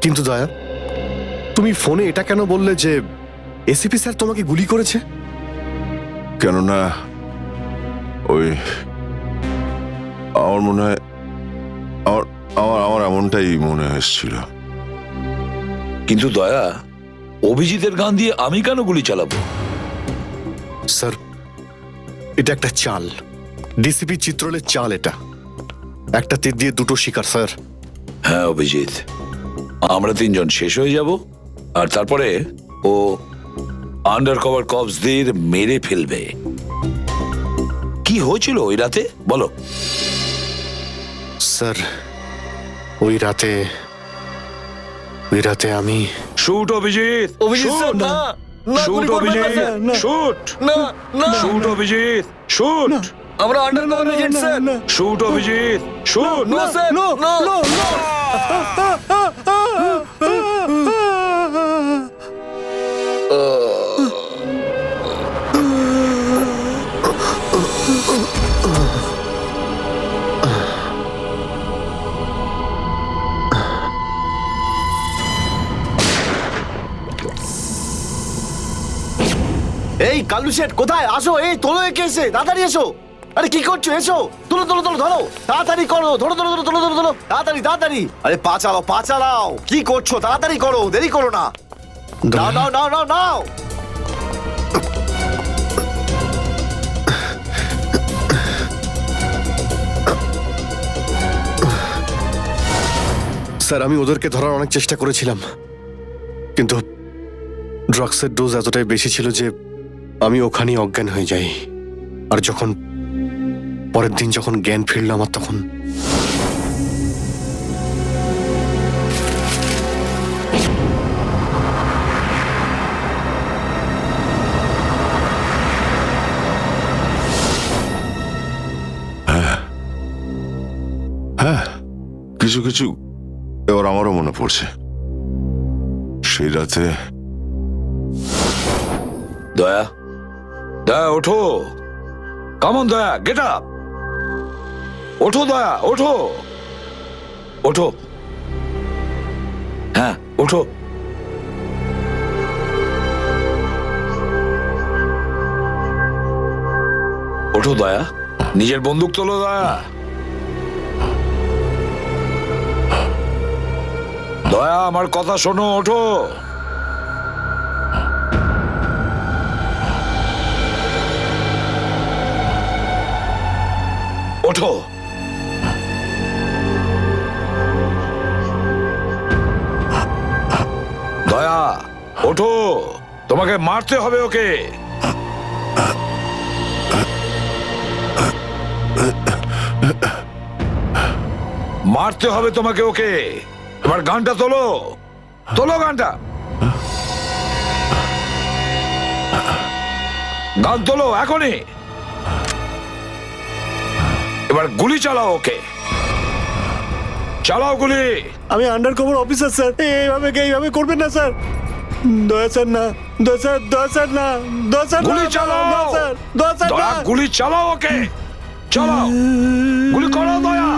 কিন্তু দয়া, তুমি ফোনে এটা কেন বললে যে এসিপি স্যার তোমাকে গুলি করেছে? কেননা ওই আমার মনে হয় আমার আমার আমার এমনটাই মনে হয়েছিল। কিন্তু দয়া, অভিজিতের গান দিয়ে আমি কেন গুলি চালাবো? স্যার, এটা একটা চাল, ডিসিপি চিত্রলের চাল। এটা একটা তীর দিয়ে দুটো শিকার স্যার। হ্যাঁ অভিজিৎ, আমরা তিনজন শেষ হয়ে যাব, আর তারপরে ও আন্ডার কভার কপসদের মেরে ফেলবে। কি হয়েছিল ওই রাতে বলো? স্যার, ওই রাতে আমি শুট অভিজিৎ, অভিজিৎ স্যার, না না, শুট গুলি করবেন না অভিজিৎ, স্যার। শুট না না, শুট অভিজিৎ, শুট আমরা under cover agent sir. Shoot Abhijit, shoot. No sir, no no. এই কালু শেঠ কোথায়? আসো, এই তোলো একে, এসে তাড়াতাড়ি এসো। আরে কি করছো? এসো, তোলো তোলো তোলো, ধরো তাড়াতাড়ি করো, ধরো ধরো ধরো, তোলো তোলো তোলো, তাড়াতাড়ি তাড়াতাড়ি। আরে পা চালাও, পা চালাও, কি করছো? তাড়াতাড়ি করো, দেরি করো না। নাও নাও নাও নাও নাও। স্যার, আমি ওদেরকে ধরার অনেক চেষ্টা করেছিলাম, কিন্তু ড্রাগসের ডোজ এতটাই বেশি ছিল যে আমি ওখানেই অজ্ঞান হয়ে যাই। আর যখন পরের দিন যখন জ্ঞান ফিরল আমার, তখন হ্যাঁ, কিছু কিছু এবার আমারও মনে পড়ছে। সেই রাতে দয়া, দয়া ওঠো, কামন দয়া, গেট আপ, ওঠো দয়া, ওঠো ওঠো, হ্যাঁ ওঠো। ওঠো দয়া, নিজের বন্দুক তোলো দয়া। দয়া, আমার কথা শোনো, ওঠো। ওঠো। দয়া ওঠো, তোমাকে মারতে হবে ওকে। মারতে হবে তোমাকে ওকে। এবার গানটা তোলো, তোলো গানটা, গান তোলো এখনই। এবার গুলি চালাও ওকে, চালাও গুলি। আমি আন্ডার কভার অফিসার স্যার, এইভাবে করবেন না স্যার। দয়া স্যার না, দয়া স্যার, দয়া স্যার না, দয়া স্যার না, গুলি চালাও। দয়া স্যার, দয়া স্যার না। দয়া গুলি চালাও ওকে, চালাও গুলি করো দয়া,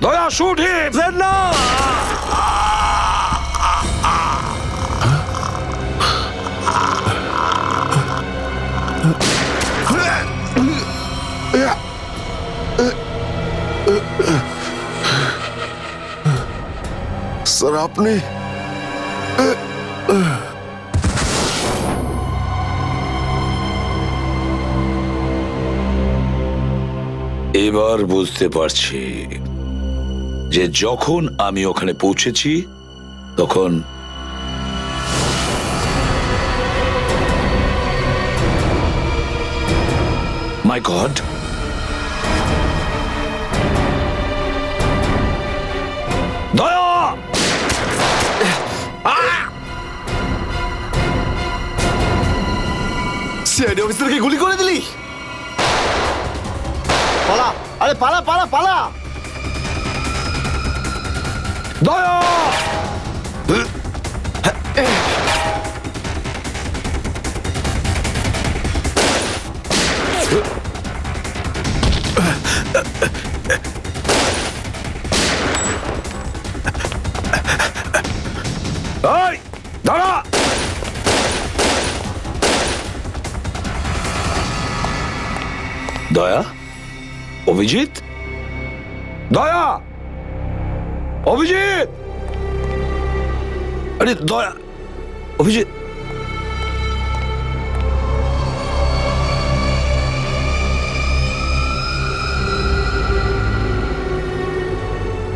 দয়া শুট হিম। স্যার না। স্যার আপনি এবার বুঝতে পারছি যে যখন আমি ওখানে পৌঁছেছি তখন মাই গড, দয়া, সিআইডি অফিসারকে গুলি করে দিলি? পালা, আরে পালা পালা পালা। দয়া, এই দাঁড়া! দয়া, অভিজিৎ, দয়া, অভিজিৎ, আরে দয়া, অভিজিৎ।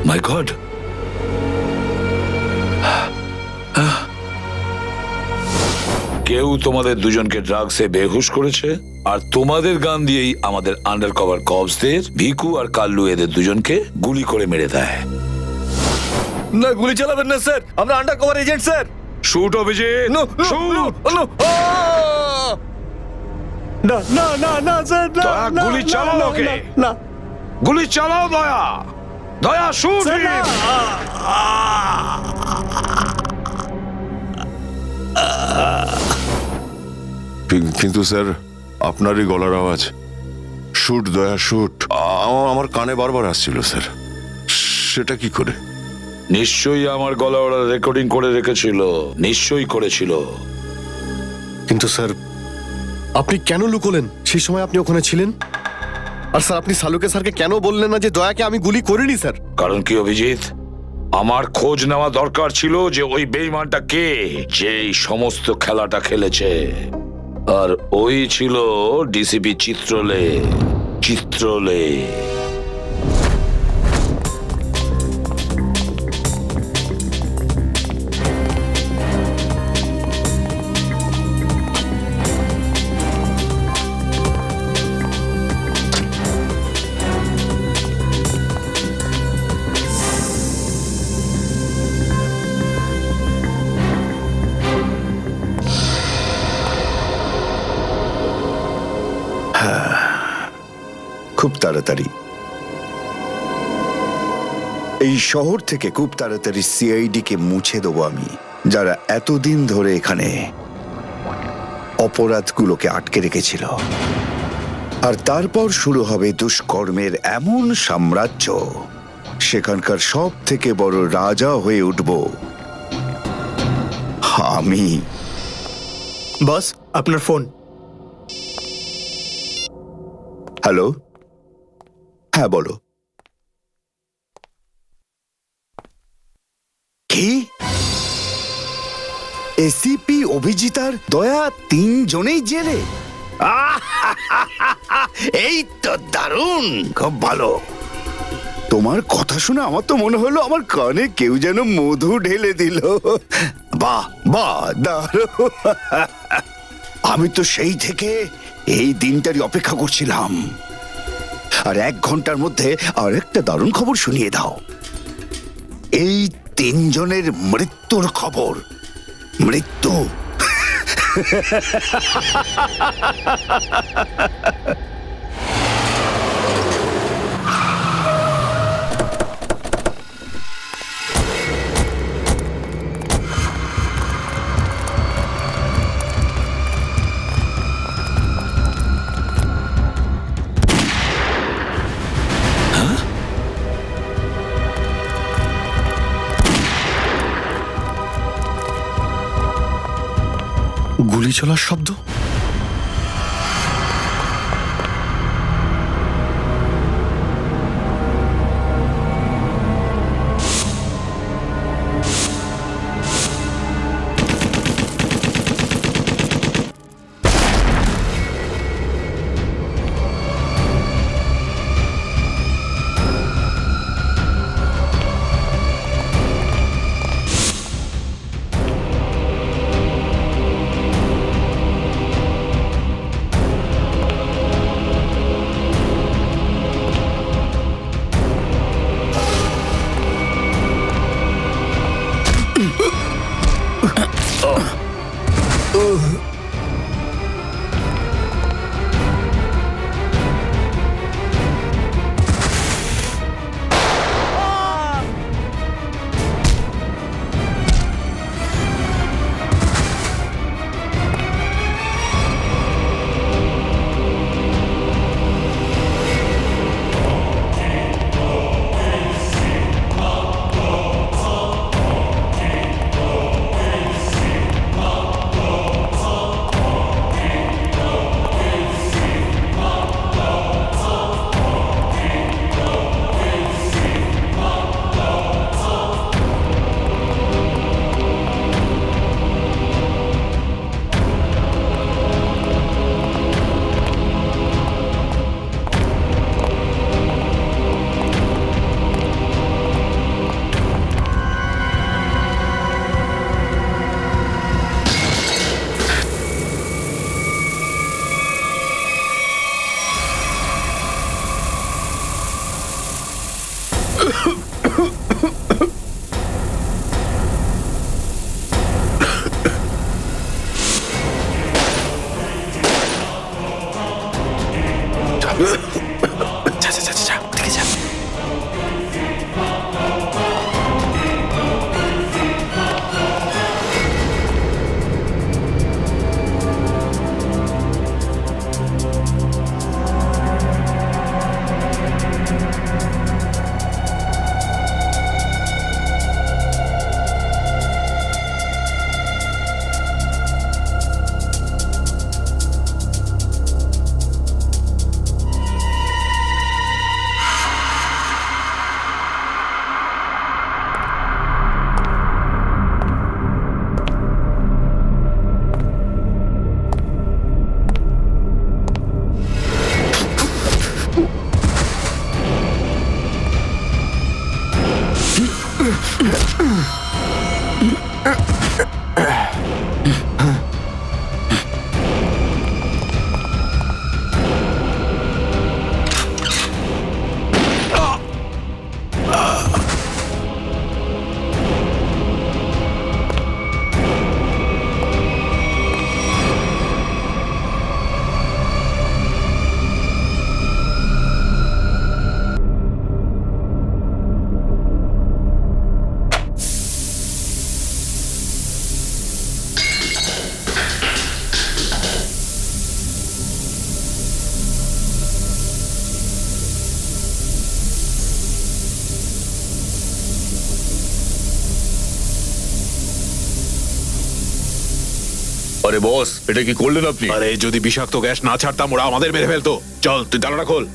মাই গড, কেউ তোমাদের দুজনকে ড্রাগসে বেহুশ করেছে, আর তোমাদের গান দিয়েই আমাদের আন্ডার কভার কপসদের ভিকু আর কাল্লু এদের দুজনকে গুলি করে মেরে দেয়। না, গুলি চালাবেন না স্যার, আমরা under cover agent sir. Shoot Abhijit, shoot! না না না না স্যার, না দয়া, না, গুলি না, চালাও না, ওকে। না, না গুলি চালাও দয়া, দয়া শুট! স্যার, না। কিন্তু স্যার, আপনারই গলার আওয়াজ, শুট দয়া শুট, আমার কানে বারবার আসছিল স্যার। সেটা কি করে? নিশ্চয়ই আমার গলা ওরা রেকর্ডিং করে রেখেছিল, নিশ্চয়ই করেছিল। কিন্তু স্যার, আপনি কেন লুকোলেন? সেই সময় আপনি ওখানে ছিলেন। আর স্যার, আপনি সালুকে স্যারকে কেন বললেন না যে দয়াকে আমি গুলি করিনি স্যার? কারণ কি অভিজিৎ, আমার খোঁজ নেওয়া দরকার ছিল যে ওই বেঈমানটা কে, যে এই সমস্ত খেলাটা খেলেছে। আর ওই ছিল ডিসিপি চিত্রলে। চিত্রলে খুব তাড়াতাড়ি এই শহর থেকে খুব তাড়াতাড়ি সিআইডি কে মুছে দেবো আমি, যারা এতদিন ধরে এখানে অপরাধগুলোকে আটকে রেখেছিল। আর তারপর শুরু হবে দুষ্কর্মের এমন সাম্রাজ্য, সেখানকার সব থেকে বড় রাজা হয়ে উঠব আমি। বস, আপনার ফোন। হ্যালো, হ্যাঁ বলো। কি? এসিপি অভিজিতার দয়া তিনজনেই জেলে? এই তো দারুণ, খুব ভালো। তোমার কথা শুনে আমার তো মনে হলো আমার কানে কেউ যেন মধু ঢেলে দিল। বাহ বাহ, দারুণ। আমি তো সেই থেকে এই দিনটারই অপেক্ষা করছিলাম। আর 1 ঘন্টার মধ্যে আরেকটা দারুণ খবর শুনিয়ে দাও। এই তিনজনের মৃত্যুর খবর। মৃত্যু। গুলি চলার শব্দ। আরে বস, এটা কি করলেন আপনি? আরে যদি বিষাক্ত গ্যাস না ছাড়তাম ওরা আমাদের মেরে ফেলতো। চল তুই তালাটা খোল।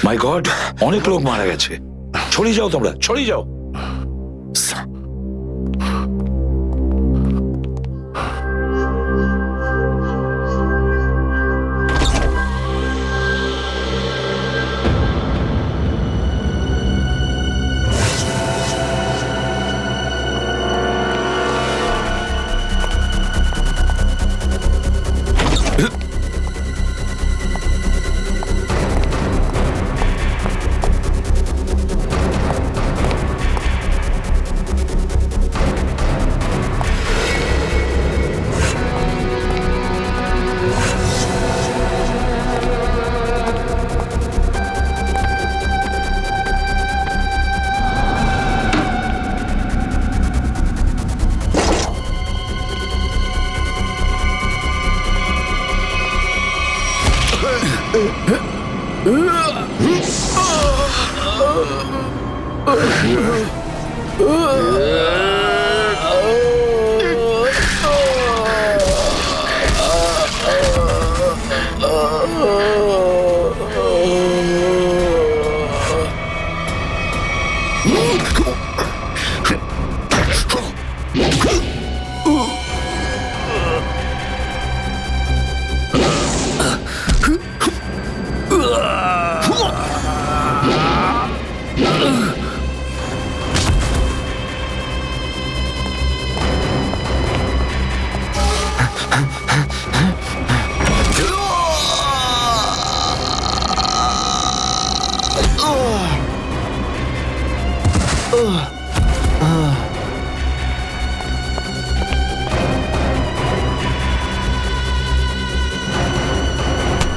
মাই গড, অনেক লোক মারা গেছে। ছড়িয়ে যাও তোমরা, ছড়িয়ে যাও।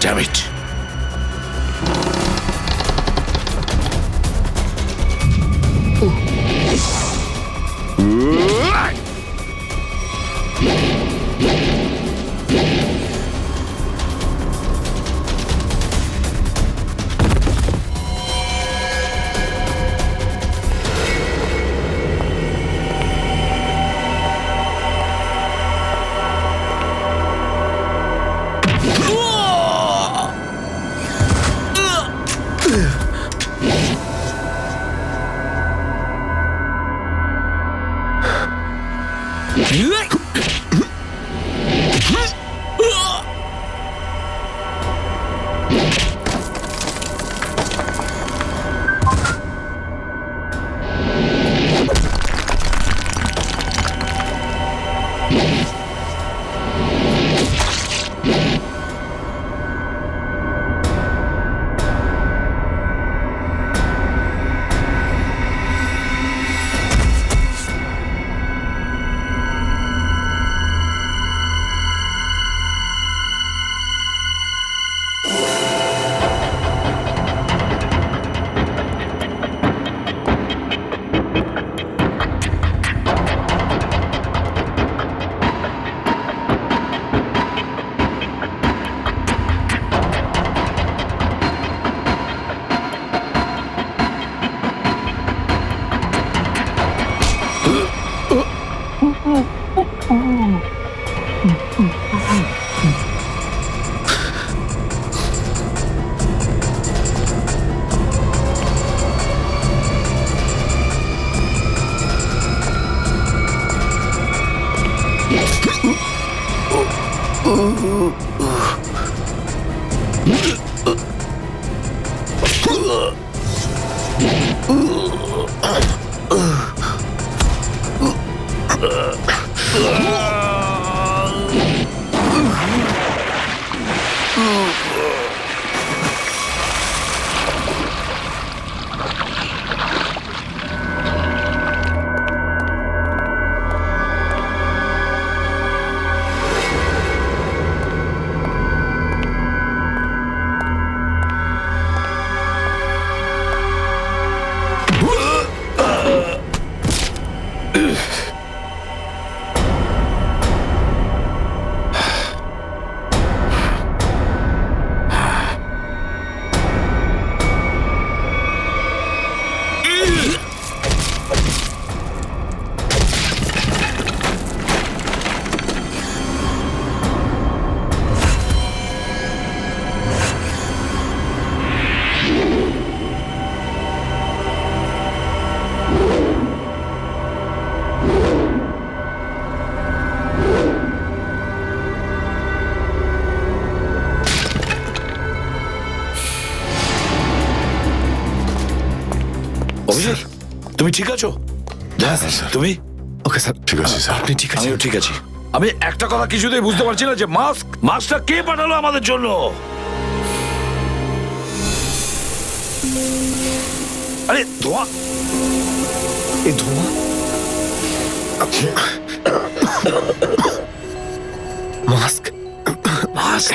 Damn it. অভিজিৎ, তুমি ঠিক আছো? তুমি? ওকে স্যার, ঠিক আছে, স্যার। আপনি ঠিক আছেন? আমিও ঠিক আছি। আমি একটা কথা কিছুতেই বুঝতে পারছি না যে মাস্কটা কে পাঠালো আমাদের জন্য? আরে ধোঁয়া, এই ধোঁয়া মাস্ক মাস্ক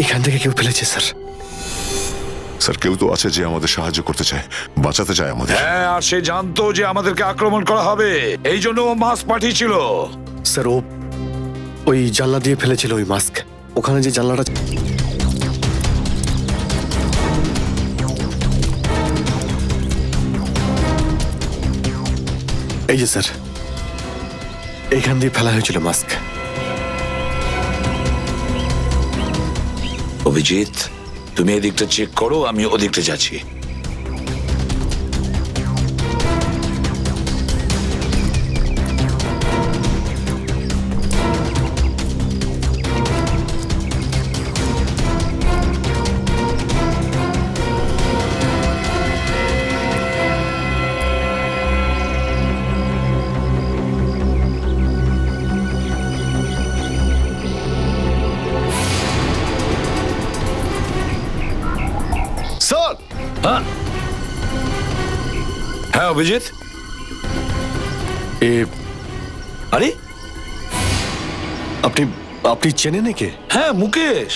এখান থেকে কেউ ফেলেছে স্যার। স্যার, কেউ তো আছে যে আমাদের সাহায্য করতে চায়, বাঁচাতে চায় আমাদের। হ্যাঁ, আর সে জানতো যে আমাদেরকে আক্রমণ করা হবে, এই জন্য ও মাস্ক পাঠিয়েছিল। স্যার, ও ওই জানলা দিয়ে ফেলেছিল ওই মাস্ক। ওখানে যে জানলাটা, এই যে স্যার, এইখান দিয়ে ফেলা হয়েছিল মাস্ক। অভিজিৎ, তুমি এদিকটা চেক করো, আমি ওদিকটা যাচ্ছি। স্যার, হ্যাঁ অভিজিৎ, এ আরে আপনি আপনি চেনেন একে? হ্যাঁ, মুকেশ,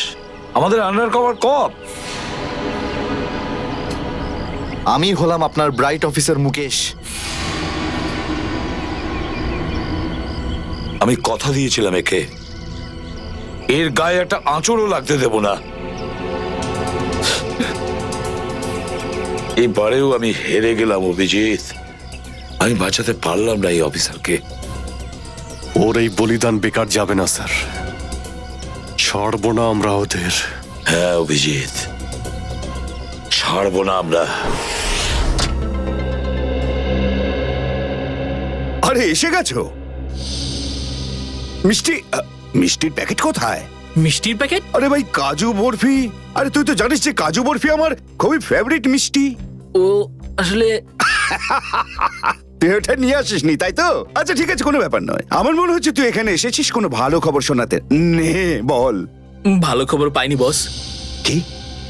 আমাদের আন্ডার কভার কপ। আমি হলাম আপনার ব্রাইট অফিসার মুকেশ। আমি কথা দিয়েছিলাম একে, এর গায়ে একটা আঁচড়ও লাগতে দেব না। এবারেও আমি হেরে গেলাম অভিজিৎ। আমি বাঁচাতে পারলাম না এই অফিসারকে। ওর এই বলিদান বেকার যাবে না স্যার, ছাড়বো না আমরা ওদের। হ্যাঁ অভিজিৎ, ছাড়বো না আমরা। আরে এসে গেছো? মিষ্টির প্যাকেট কোথায়? মিষ্টির প্যাকেট? আরে ভাই কাজু বরফি। আরে তুই তো জানিস যে কাজু বরফি আমার খুবই ফেভারিট মিষ্টি। ও আসলে তুই ওটা নিয়ে আসিসনি তাই তো? আচ্ছা ঠিক আছে, কোনো ব্যাপার নয়। আমার মনে হচ্ছে তুই এখানে এসেছিস কোনো ভালো খবর শোনাতে। নে বল। ভালো খবর পাইনি বস। কি?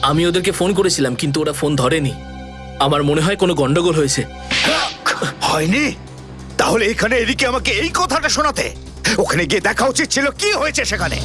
আমি ওদেরকে ফোন করেছিলাম কিন্তু ওরা ফোন ধরেনি। আমার মনে হয় কোনো গন্ডগোল হয়েছে। হয়নি? তাহলে এখানে এদিকে আমাকে এই কথাটা শোনাতে? ওখানে গিয়ে দেখা উচিত ছিল কি হয়েছে সেখানে।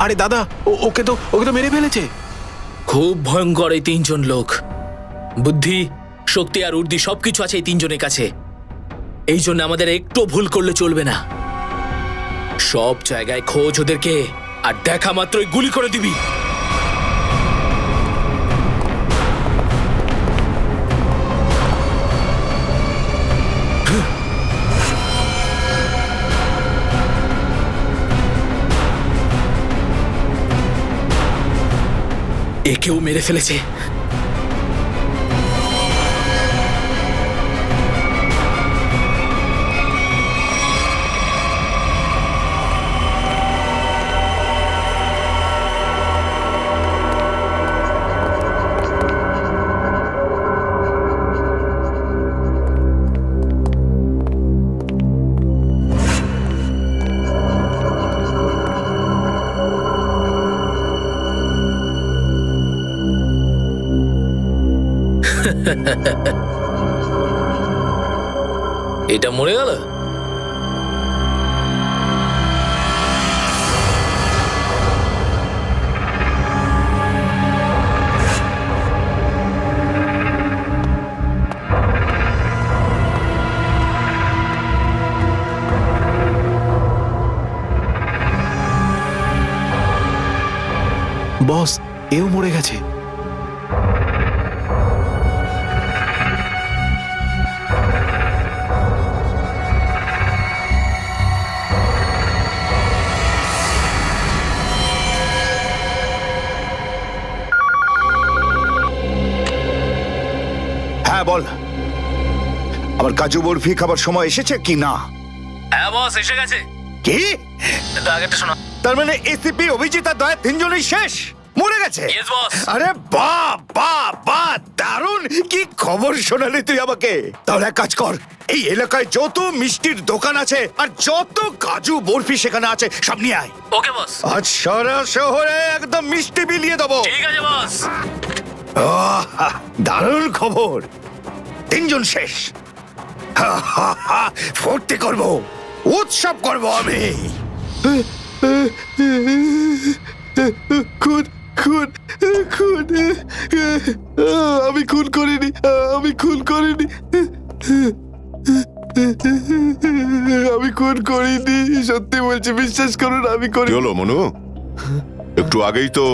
আরে দাদা, ওকে তো মেরে ফেলেছে। খুব ভয়ঙ্কর এই তিনজন লোক। বুদ্ধি, শক্তি আর উর্দি সবকিছু আছে এই তিনজনের কাছে। এই জন্য আমাদের একটু ভুল করলে চলবে না। সব জায়গায় খোঁজ ওদেরকে, আর দেখা মাত্রই গুলি করে দিবি। একেও মেরে ফেলেছে। এটা মরে গেল। বস, এও মরে গেছে। হ্যাঁ বল, আমার কাজু বরফি খাবার সময় এসেছে কি না? হ্যাঁ বস, এসে গেছে। কি? আগেরটা শোনা। তার মানে এসিপি, অভিজিৎ আর দয়া তিনজনই শেষ, মরে গেছে? Yes, boss. আরে বাহ বাহ বাহ, দারুণ! কি খবর শোনালি তুই আমাকে। তাহলে এক কাজ কর, এই এলাকায় যত মিষ্টির দোকান আছে আর যত কাজু বরফি সেখানে আছে সব নিয়ে আয়। ওকে বস। আজ সারা শহরে একদম মিষ্টি বিলিয়ে দেবো। ঠিক আছে বস। আহ, দারুণ খবর, তিনজন শেষ। হা, হা, হা, ফুর্তি করব, উৎসব করব আমি। খুন খুন খুন, আমি খুন করিনি, আমি খুন করিনি, আমি খুন করিনি, সত্যি বলছি, বিশ্বাস করুন আমি কি করি। হলো মনু? একটু আগেই তো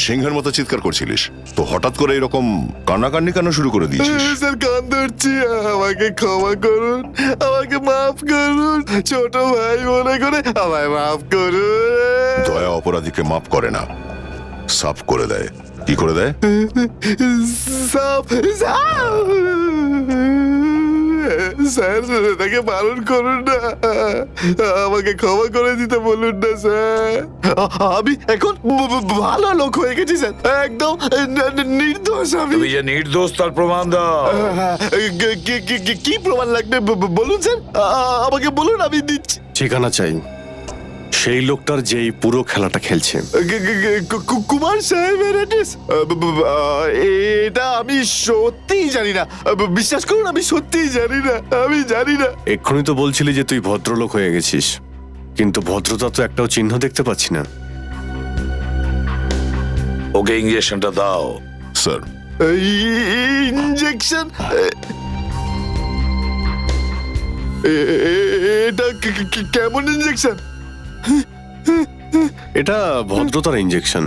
সিংহের মতো চিৎকার করছিলিস, তো হঠাৎ করে এরকম কান্নাকান্নি কেন শুরু করে দিয়েছিস? স্যার কান ধরছি, আমাকে ক্ষমা করুন, আমাকে মাফ করুন, ছোট ভাই মনে করে আমায় মাফ করুন। দয়া অপরাধীকে মাফ করে না, সাফ করে দেয়। কি করে দেয়? সাপ সাপ, স্যার তাকে বারণ করুন না, আমাকে ক্ষমা করে দিতে বলুন না স্যার। আমি এখন ভালো লোক হয়ে গেছি স্যার, একদম নির্দোষ আমি। তুমি যে নির্দোষ তার প্রমাণ দাও। কি প্রমাণ লাগবে বলুন স্যার, আমাকে বলুন, আমি দিচ্ছি। ঠিকানা চাই সেই লোকটার যেই পুরো খেলাটা খেলছে। কুমার সাহেবের অ্যাড্রেস? এটা আমি সত্যিই জানি না, বিশ্বাস করুন আমি সত্যিই জানি না, আমি জানি না। এক্ষুনি তো বলছিলি যে তুই ভদ্রলোক হয়ে গেছিস, কিন্তু ভদ্রতা তো একটাও চিহ্ন দেখতে পাচ্ছি না। ওকে ইঞ্জেকশনটা দাও, স্যার ইঞ্জেকশন এটা কেমন ইঞ্জেকশন? এটা ভদ্রতার ইঞ্জেকশন।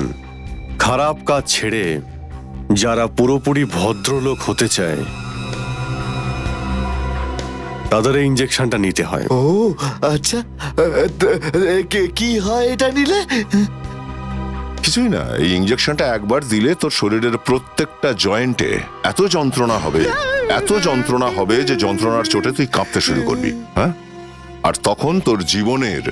খারাপ কাজ ছেড়ে যারা পুরোপুরি ভদ্রলোক হতে চায় তাদের এই ইঞ্জেকশনটা নিতে হয়। ও আচ্ছা, কি হয় এটা নিলে? কিছুই না, এই ইঞ্জেকশনটা একবার দিলে তোর শরীরের প্রত্যেকটা জয়েন্টে এত যন্ত্রণা হবে যে যন্ত্রণার চোটে তুই কাঁপতে শুরু করবি। হ্যাঁ, আর তখন তোর জীবনের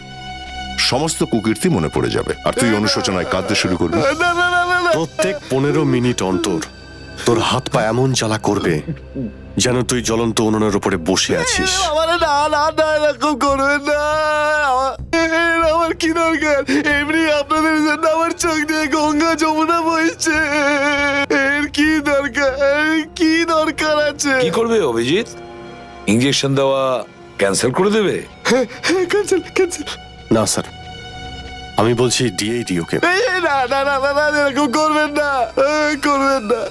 সমস্ত কুকীর্তি মনে পড়ে যাবে আর তুই অনুশোচনায় কাঁদতে শুরু করবি। না না না না না, প্রত্যেক 15 মিনিট অন্তর তোর হাত পা এমন জ্বালা করবে যেন তুই জ্বলন্ত উনুনের উপরে বসে আছিস। আমার না না না, এরকম করবেন না। আমার কি দরকার? এমনি আপনাদের জন্য আমার চোখ দিয়ে গঙ্গা যমুনা বইছে। এর কি দরকার আছে? কি করবে অভিজিৎ? ইঞ্জেকশন দেওয়া ক্যান্সেল করে দেবে? Cancel cancel. না স্যার, আমি বলছি ডিএইডি ওকে। না না না না, এরকম করবেন না, করবেন না।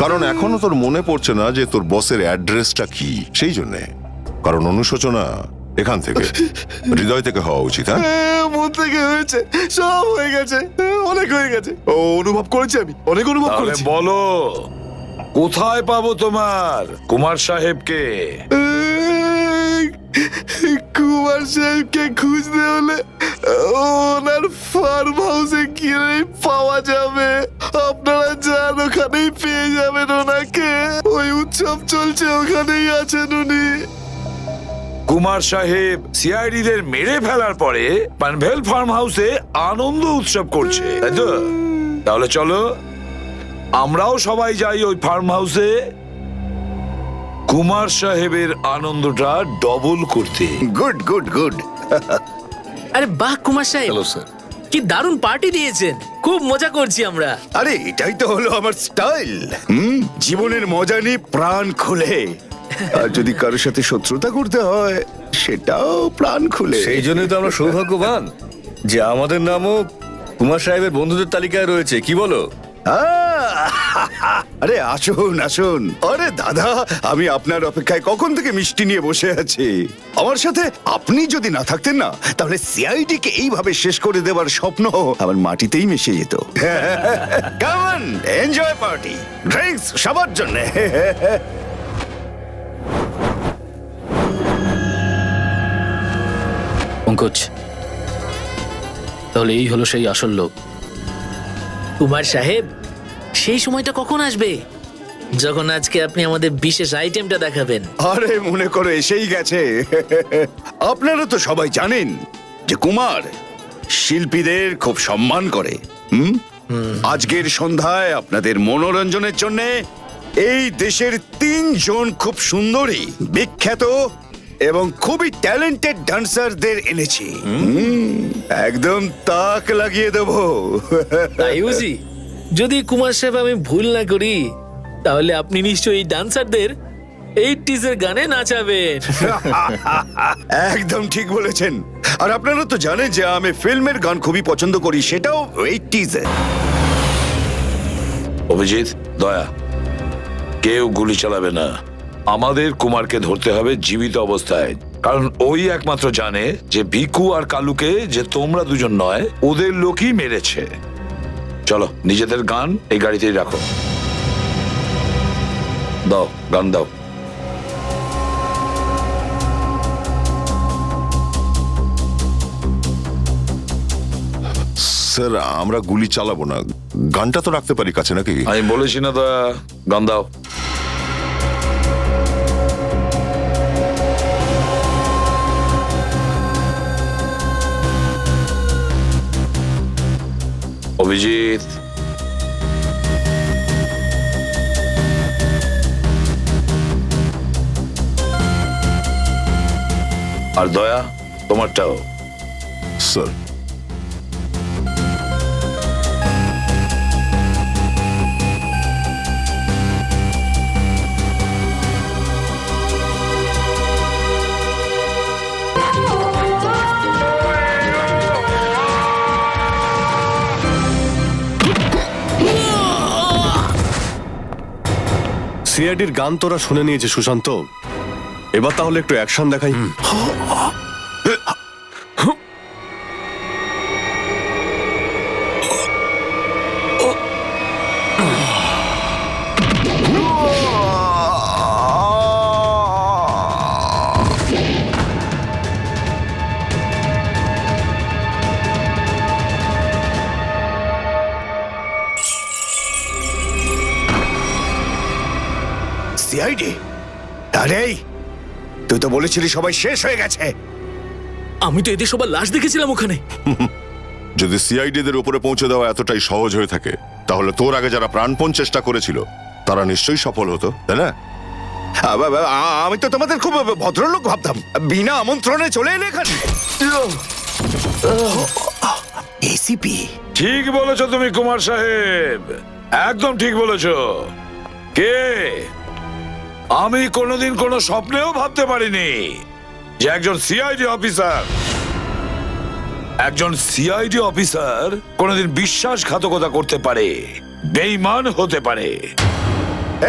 কারণ এখনো তোর মনে পড়ছে না যে তোর বসের অ্যাড্রেসটা কি, সেই জন্যে। কারণ অনুশোচনা এখান থেকে, হৃদয় থেকে হওয়া উচিত। হ্যাঁ, মন থেকে হয়েছে, সব হয়ে গেছে, অনেক হয়ে গেছে। ও অনুভব করেছি, আমি অনেক অনুভব তাহলে করেছি। বলো, কোথায় পাবো তোমার কুমার সাহেবকে? কুমার সাহেবকে খুঁজতে হলে ওনার ফার্ম হাউসে গিয়ে পাওয়া যাবে। আপনারা যান, ওখানেই পেয়ে যাবেন ওনাকে। ওই উৎসব চলছে, ওখানেই আছেন উনি। কুমার সাহেব সিআইডি দের মেরে ফেলার পরে পানভেল ফার্ম হাউসে আনন্দ উৎসব করছে, তাই তো? তাহলে চলো আমরাও সবাই যাই ওই ফার্ম হাউসে কুমার সাহেবের আনন্দটা ডবল করতে। Good good good. আরে বাহ কুমার সাহেব, হ্যালো স্যার। কি দারুণ পার্টি দিয়েছেন, খুব মজা করছি আমরা। আরে এটাই তো হলো আমার স্টাইল। জীবনের মজা নিয়ে প্রাণ খুলে, আর যদি কারোর সাথে শত্রুতা করতে হয় সেটাও প্রাণ খুলে। সেই জন্যই তো আমরা সৌভাগ্যবান যে আমাদের নামও কুমার সাহেবের বন্ধুদের তালিকায় রয়েছে, কি বলো? আরে আসুন আসুন। আরে দাদা, আমি আপনার অপেক্ষায় কখন থেকে মিষ্টি নিয়ে বসে আছি। আমার সাথে আপনি যদি না থাকতেন না, তাহলে সিআইডি কে এইভাবে শেষ করে দেবার স্বপ্ন আমার মাটিতেই মিশে যেত। Come on, enjoy party, drinks সবার জন্য। পঙ্কজ, তাহলে এই হলো সেই আসল লোক। কুমার সাহেব, সেই সময়টা কখন আসবে যখন আজকে আপনি আমাদের বিশেষ আইটেমটা দেখাবেন? আরে মনে করো এসেই গেছে। আপনারা তো সবাই জানেন যে কুমার শিল্পীদের খুব সম্মান করে। আজকের সন্ধ্যায় আপনাদের মনোরঞ্জনের জন্য এই দেশের 3 জন খুব সুন্দরী, বিখ্যাত এবং খুবই ট্যালেন্টেড ডান্সারদের এনেছি। একদম তাক লাগিয়ে দেবো। তাই বুঝি? যদি কুমার সাহেব আমি ভুল না করি, তাহলে আপনি নিশ্চয়ই এই ডান্সারদের 80s এর গানে নাচাবেন। একদম ঠিক বলেছেন। আর আপনারা তো জানেন যে আমি ফিল্মের গান খুবই পছন্দ করি, সেটাও 80s এর। অভিজিৎ, দয়া, কেউ গুলি চালাবে না। আমাদের কুমারকে ধরতে হবে জীবিত অবস্থায়, কারণ ওই একমাত্র জানে যে ভিকু আর কালুকে যে তোমরা দুজন নয়, ওদের লোকই মেরেছে। চলো, নিজেদের গান এই গাড়িতেই রাখো। দাও, গান দাও। স্যার, আমরা গুলি চালাবো না, গানটা তো রাখতে পারি কাছে নাকি? আমি বলেছি না দয়া, গান দাও। অভিজিৎ, আর দয়া, তোমারটাও। স্যার, সিআইডির গান তোরা শুনে নিয়েছে সুশান্ত, এবার তাহলে একটু অ্যাকশন দেখাই। সিআইডি? আরে তুই তো বলেছিলি সবাই শেষ হয়ে গেছে। আমি তো এদের সবার লাশ দেখেছিলাম ওখানে। যদি সিআইডিদের উপরে পৌঁছে দেওয়া এতটাই সহজ হয়ে থাকে, তাহলে তোর আগে যারা প্রাণপণ চেষ্টা করেছিল তারা নিশ্চয়ই সফল হতো, তাই না? আমি তো তোমাদের খুব ভদ্রলোক ভাবতাম, বিনা আমন্ত্রণে চলে এলে এখানে। এসিপি? ঠিক বলেছো তুমি কুমার সাহেব, একদম ঠিক বলেছো। কে? আমি কোনোদিন কোনো স্বপ্নেও ভাবতে পারিনি যে একজন সিআইডি অফিসার কোনোদিন বিশ্বাসঘাতকতা করতে পারে, বেঈমান হতে পারে।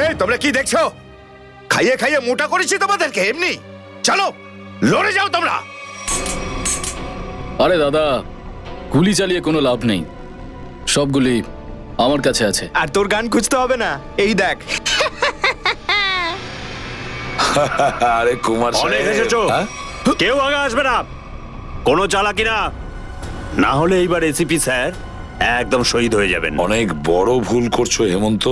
এই তোমরা কি দেখছো? খাইয়ে খাইয়ে মোটা করেছি তোমাদেরকে এমনি। চলো লড়ে যাও তোমরা। আরে দাদা, গুলি চালিয়ে কোনো লাভ নেই, সবগুলি আমার কাছে আছে। আর তোর গান খুঁজতে হবে না, এই দেখ। আরে কুমার অনেক সাহেব, এসেছো, হ্যাঁ? কেউ আগে আসবে না, কোনো চালাকি না, না হলে এইবার এসিপি স্যার একদম শহীদ হয়ে যাবেন। অনেক বড় ভুল করছো হেমন্ত,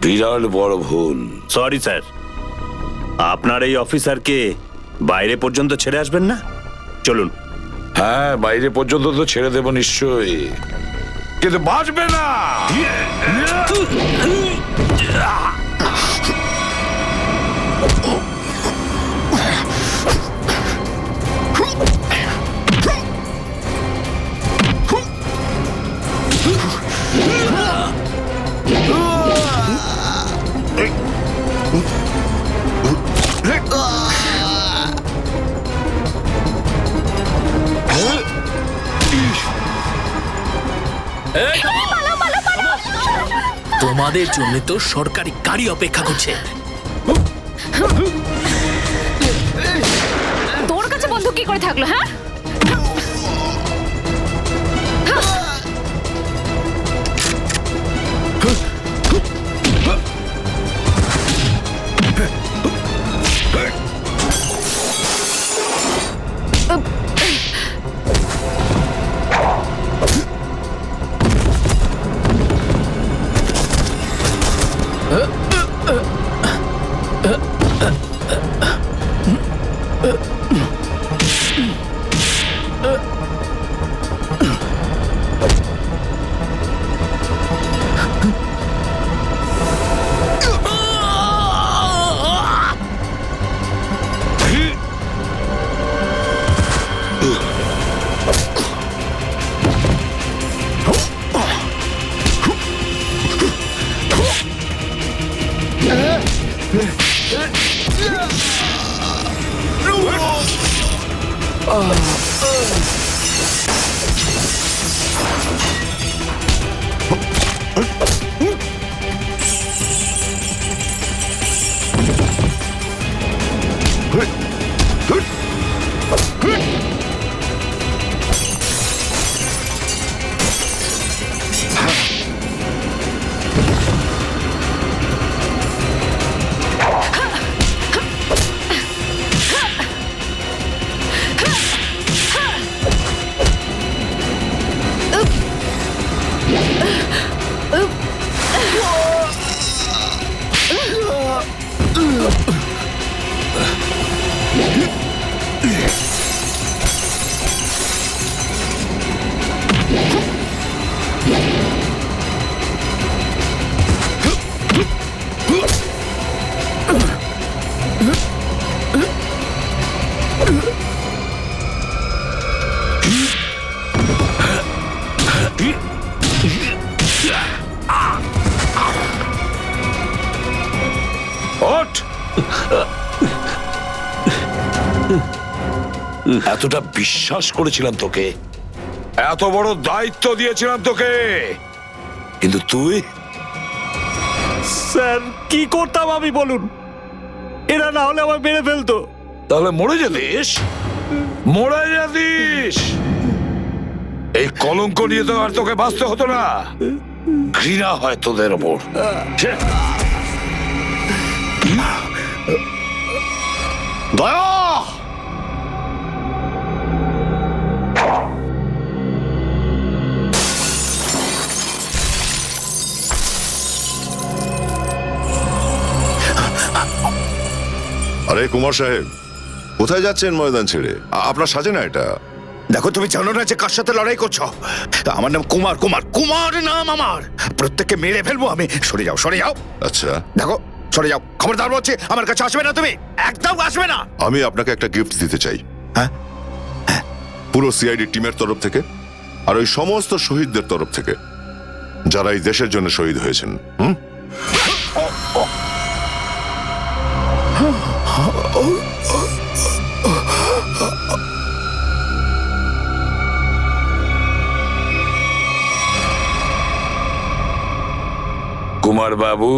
বিরাট বড় ভুল। সরি স্যার, আপনার এই অফিসারকে বাইরে পর্যন্ত ছেড়ে আসবেন না? চলুন। হ্যাঁ, বাইরে পর্যন্ত তো ছেড়ে দেবো নিশ্চয়ই, কিন্তু বাঁচবে না। তোমাদের জন্য তো সরকারি গাড়ি অপেক্ষা করছে। তোর কাছে বন্দুক কি করে থাকলো? হ্যাঁ, এতটা বিশ্বাস করেছিলাম তোকে, এত বড় দায়িত্ব দিয়েছিলাম তোকে, কিন্তু তুই স্যার কি করতাম আমি বলুন, এরা না হলে আমার মেরে ফেলতো। তাহলে মরে যেতিস, মরে যেতিস। এই কলঙ্ক নিয়ে তো আর তোকে বাঁচতে হতো না। ঘৃণা হয় তোদের ওপর। ছে। দয়া! আরে কুমার সাহেব, কোথায় যাচ্ছেন ময়দান ছেড়ে? আপনার সাজে না এটা। দেখো, তুমি জানো না যে কার সাথে লড়াই করছো? আমার নাম কুমার, কুমার, কুমার নাম আমার। প্রত্যেককে মেরে ফেলবো আমি। সরে যাও, সরে যাও। আচ্ছা, দেখো, সরে যাও। খবরদার বলছি, আমার কাছে আসবে না তুমি, একদম আসবে না। আমি আপনাকে একটা গিফট দিতে চাই। হ্যাঁ? পুরো সিআইডি টিমের তরফ থেকে আর ওই সমস্ত শহীদদের তরফ থেকে যারা এই দেশের জন্য শহীদ হয়েছেন। হুম? কুমার বাবু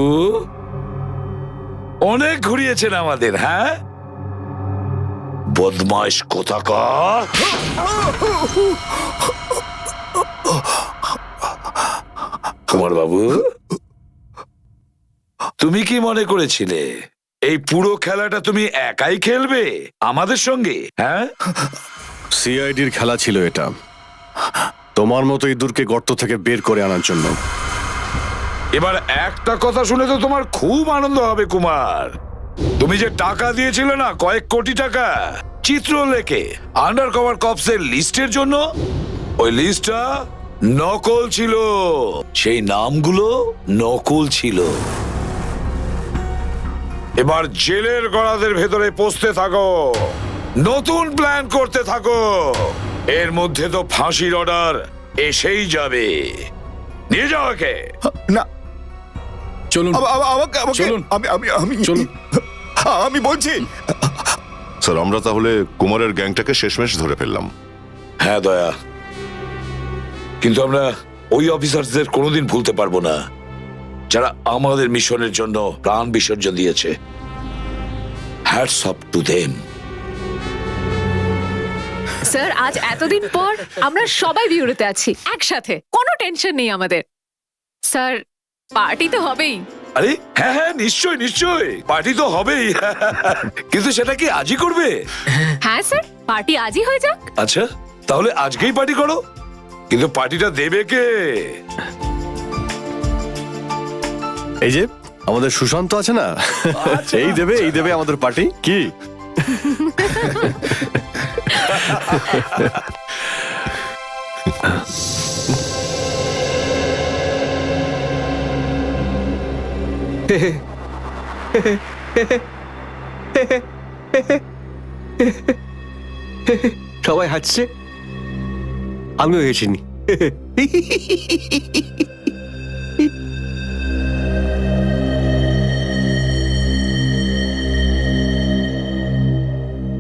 অনেক ঘুরিয়েছেন আমাদের, হ্যাঁ? বদমাইশ কোথাকার। কুমার বাবু, তুমি কি মনে করেছিলে এই পুরো খেলাটা তুমি একাই খেলবে আমাদের সঙ্গে? হ্যাঁ, সিআইডির খেলা ছিল এটা, তোমার মতো ইঁদুরকে গর্ত থেকে বের করে আনার জন্য। এবার একটা কথা শুনে তো তোমার খুব আনন্দ হবে কুমার। তুমি যে টাকা দিয়েছিলে না, কয়েক কোটি টাকা, চিত্রলেখে আন্ডার কভার কপসের লিস্টের জন্য, ওই লিস্টটা নকল ছিল। সেই নামগুলো নকল ছিল। এবার জেলের গড়াদের ভেতরে পৌঁছতে থাকো, নতুন প্ল্যান করতে থাকো। এর মধ্যে তো ফাঁসির অর্ডার এসেই যাবে। নিয়ে যাও একে। না, চলুন আমাকে চলুন। আমি চলুন। আমি বলছি। স্যার, আমরা তাহলে কুমারের গ্যাংটাকে শেষমেশ ধরে ফেললাম। হ্যাঁ দয়া, কিন্তু আমরা ওই অফিসারদের কোনোদিন ভুলতে পারবো না যারা আমাদের মিশনের জন্য প্রাণ বিসর্জন দিয়েছে। Hats off to them. Sir, আজ এতদিন পর আমরা সবাই বিউরোতে আছি একসাথে, কোনো টেনশন নেই আমাদের। স্যার, পার্টি তো হবেই। আরে হ্যাঁ হ্যাঁ, নিশ্চয় নিশ্চয়, পার্টি তো হবেই। কিন্তু সেটা কি আজই করবে? হ্যাঁ স্যার, পার্টি আজই হয়ে যাক। আচ্ছা, তাহলে আজকেই পার্টি করো। কিন্তু পার্টিটা দেবে কে? এই যে আমাদের সুশান্ত আছে না, এই দেবে আমাদের পার্টি। কি সবাই হাসছে, আমিও হেসিনি।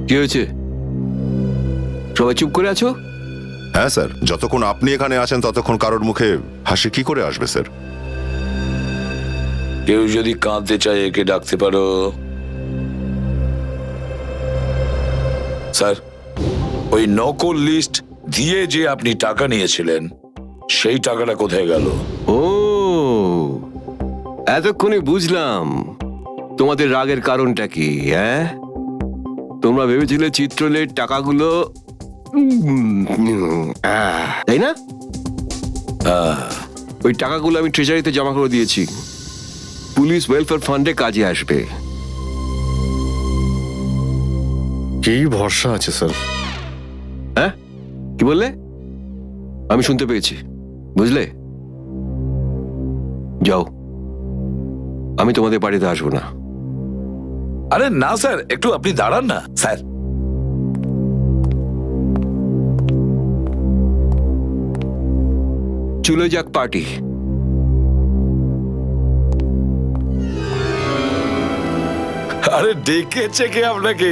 কি হয়েছে? সবাই চুপ করে আছো? হ্যাঁ স্যার, যতক্ষণ আপনি এখানে আছেন ততক্ষণ কারোর মুখে হাসি কি করে আসবে স্যার? কেউ যদি কাঁদতে চায় একে ডাকতে পারো। স্যার, ওই নকল লিস্ট দিয়ে যে আপনি টাকা নিয়েছিলেন, সেই টাকাটা কোথায় গেল? ও, এতক্ষণে বুঝলাম তোমাদের রাগের কারণটা কি। হ্যাঁ, তোমরা ভেবেছিলে চিত্রলের টাকাগুলো তাই না? ওই টাকাগুলো আমি ট্রেজারিতে জমা করে দিয়েছি, পুলিশ ওয়েলফেয়ার ফান্ডে কাজে আসবে। কি ভরসা আছে স্যার? হ্যাঁ, কি বললে? আমি শুনতে পেয়েছি, বুঝলে? যাও, আমি তোমাদের বাড়িতে আসবো না। আরে না স্যার, একটু আপনি দাঁড়ান না স্যার। চলে যাক পার্টি। আরে ডেকেছে কে আপনাকে?